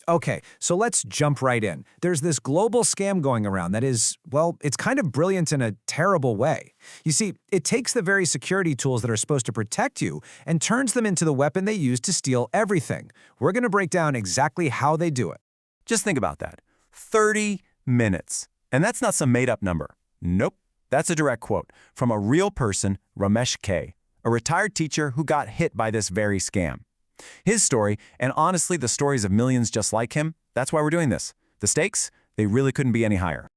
Okay, so let's jump right in. There's this global scam going around that is, well, it's kind of brilliant in a terrible way. You see, it takes the very security tools that are supposed to protect you and turns them into the weapon they use to steal everything. We're going to break down exactly how they do it. Just think about that. 30 minutes. And that's not some made-up number. Nope. That's a direct quote from a real person, Ramesh K., a retired teacher who got hit by this very scam. His story, and honestly the stories of millions just like him, that's why we're doing this. The stakes, they really couldn't be any higher.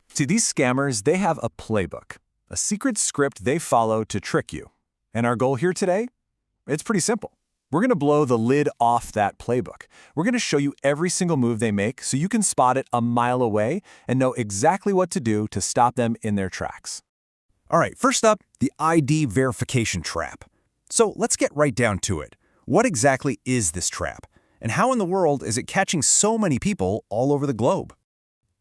See, these scammers, they have a playbook, a secret script they follow to trick you. And our goal here today? It's pretty simple. We're going to blow the lid off that playbook. We're going to show you every single move they make so you can spot it a mile away and know exactly what to do to stop them in their tracks. All right, first up, the ID verification trap. So let's get right down to it. What exactly is this trap? And how in the world is it catching so many people all over the globe?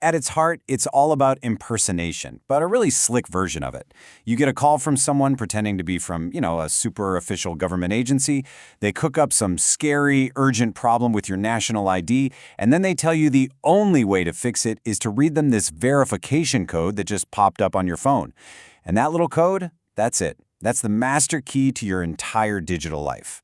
At its heart, it's all about impersonation, but a really slick version of it. You get a call from someone pretending to be from, a super official government agency. They cook up some scary, urgent problem with your national ID, and then they tell you the only way to fix it is to read them this verification code that just popped up on your phone. And that little code, that's it. That's the master key to your entire digital life.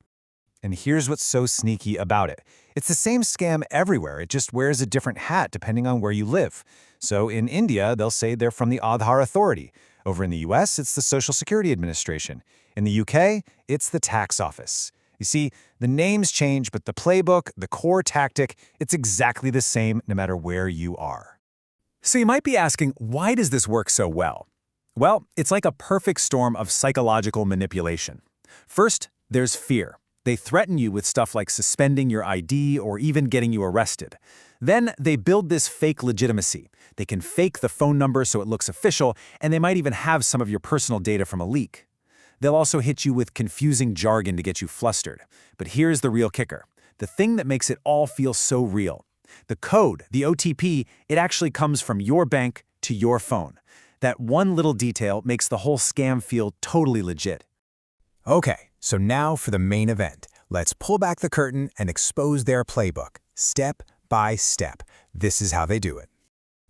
And here's what's so sneaky about it. It's the same scam everywhere. It just wears a different hat depending on where you live. So in India, they'll say they're from the Aadhaar authority. Over in the US, it's the Social Security Administration. In the UK, it's the tax office. You see, the names change, but the playbook, the core tactic, it's exactly the same no matter where you are. So you might be asking, why does this work so well? Well, it's like a perfect storm of psychological manipulation. First, there's fear. They threaten you with stuff like suspending your ID or even getting you arrested. Then they build this fake legitimacy. They can fake the phone number so it looks official, and they might even have some of your personal data from a leak. They'll also hit you with confusing jargon to get you flustered. But here's the real kicker. The thing that makes it all feel so real. The code, the OTP, it actually comes from your bank to your phone. That one little detail makes the whole scam feel totally legit. Okay, so now for the main event. Let's pull back the curtain and expose their playbook, step by step. This is how they do it.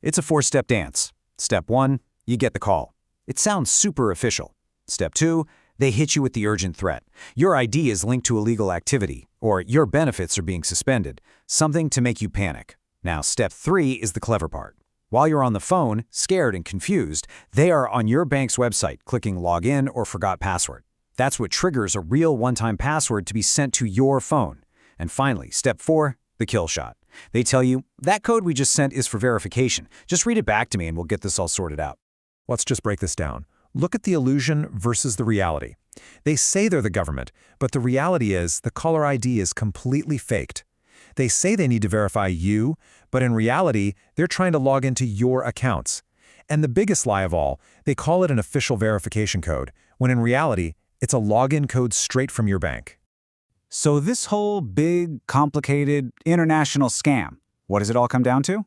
It's a 4-step dance. Step 1, you get the call. It sounds super official. Step 2, they hit you with the urgent threat. Your ID is linked to illegal activity, or your benefits are being suspended, something to make you panic. Now, step 3 is the clever part. While you're on the phone, scared and confused, they are on your bank's website, clicking login or forgot password. That's what triggers a real one-time password to be sent to your phone. And finally, step 4, the kill shot. They tell you, that code we just sent is for verification. Just read it back to me and we'll get this all sorted out. Let's just break this down. Look at the illusion versus the reality. They say they're the government, but the reality is the caller ID is completely faked. They say they need to verify you, but in reality, they're trying to log into your accounts. And the biggest lie of all, they call it an official verification code, when in reality, it's a login code straight from your bank. So this whole big, complicated, international scam, what does it all come down to?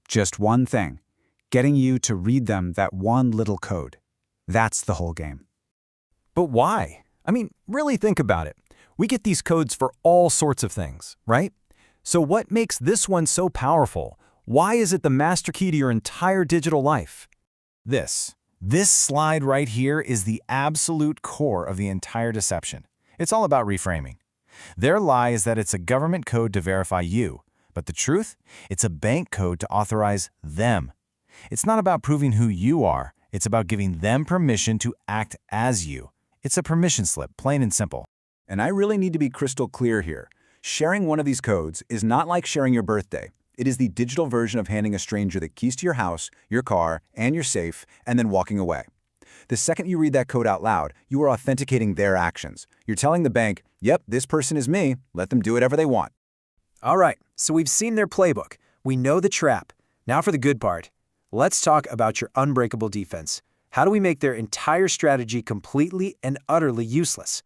Just one thing, getting you to read them that one little code. That's the whole game. But why? I mean, really think about it. We get these codes for all sorts of things, right? So what makes this one so powerful? Why is it the master key to your entire digital life? This slide right here is the absolute core of the entire deception. It's all about reframing. Their lie is that it's a government code to verify you, but the truth? It's a bank code to authorize them. It's not about proving who you are. It's about giving them permission to act as you. It's a permission slip, plain and simple. And I really need to be crystal clear here. Sharing one of these codes is not like sharing your birthday. It is the digital version of handing a stranger the keys to your house, your car, and your safe, and then walking away. The second you read that code out loud, you are authenticating their actions. You're telling the bank, yep, this person is me, let them do whatever they want. All right, so we've seen their playbook. We know the trap. Now for the good part. Let's talk about your unbreakable defense. How do we make their entire strategy completely and utterly useless?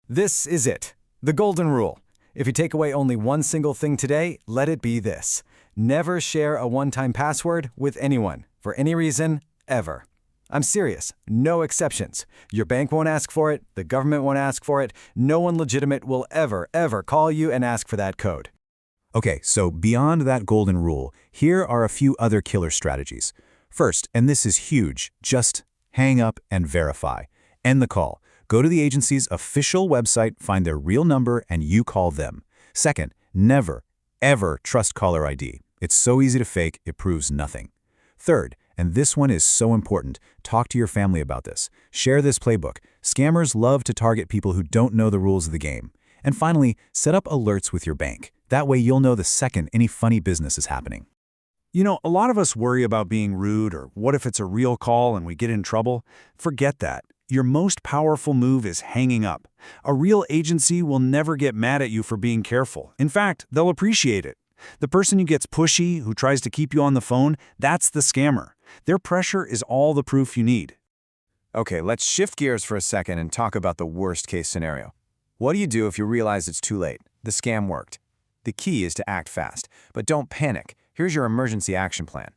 This is it, the golden rule. If you take away only one single thing today, let it be this. Never share a one-time password with anyone, for any reason, ever. I'm serious, no exceptions. Your bank won't ask for it, the government won't ask for it, no one legitimate will ever call you and ask for that code. Okay, so beyond that golden rule, here are a few other killer strategies. First, and this is huge, just hang up and verify. End the call. Go to the agency's official website, find their real number, and you call them. Second, never, ever trust caller ID. It's so easy to fake, it proves nothing. Third, and this one is so important, talk to your family about this. Share this playbook. Scammers love to target people who don't know the rules of the game. And finally, set up alerts with your bank. That way you'll know the second any funny business is happening. You know, a lot of us worry about being rude or what if it's a real call and we get in trouble? Forget that. Your most powerful move is hanging up. A real agency will never get mad at you for being careful. In fact, they'll appreciate it. The person who gets pushy, who tries to keep you on the phone, that's the scammer. Their pressure is all the proof you need. Okay, let's shift gears for a second and talk about the worst-case scenario. What do you do if you realize it's too late? The scam worked. The key is to act fast, but don't panic. Here's your emergency action plan.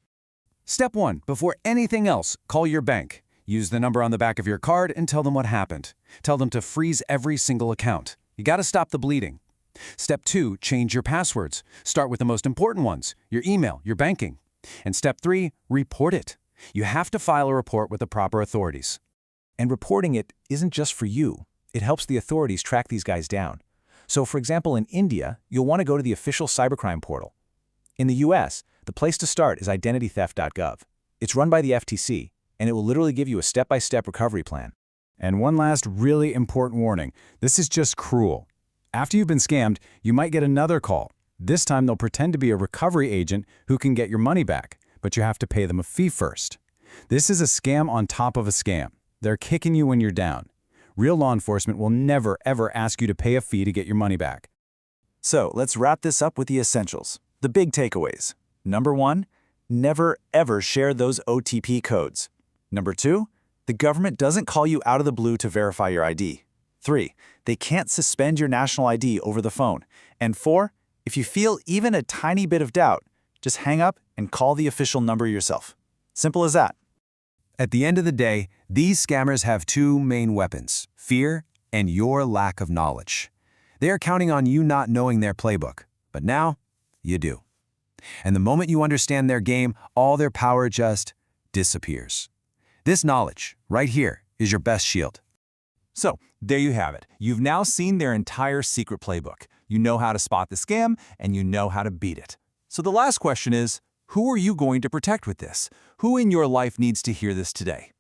Step 1. Before anything else, call your bank. Use the number on the back of your card and tell them what happened. Tell them to freeze every single account. You gotta stop the bleeding. Step 2. Change your passwords. Start with the most important ones, your email, your banking. And step 3. Report it. You have to file a report with the proper authorities. And reporting it isn't just for you. It helps the authorities track these guys down. So for example, in India, you'll want to go to the official cybercrime portal. In the US, the place to start is identitytheft.gov. It's run by the FTC, and it will literally give you a step-by-step recovery plan. And one last really important warning. This is just cruel. After you've been scammed, you might get another call. This time they'll pretend to be a recovery agent who can get your money back, but you have to pay them a fee first. This is a scam on top of a scam. They're kicking you when you're down. Real law enforcement will never, ever ask you to pay a fee to get your money back. So let's wrap this up with the essentials, the big takeaways. Number 1, never ever share those OTP codes. Number 2, the government doesn't call you out of the blue to verify your ID. 3, they can't suspend your national ID over the phone. And 4, if you feel even a tiny bit of doubt, just hang up and call the official number yourself. Simple as that. At the end of the day, these scammers have two main weapons, fear and your lack of knowledge. They are counting on you not knowing their playbook, but now you do. And the moment you understand their game, all their power just disappears. This knowledge, right here, is your best shield. So, there you have it. You've now seen their entire secret playbook. You know how to spot the scam, and you know how to beat it. So the last question is, who are you going to protect with this? Who in your life needs to hear this today?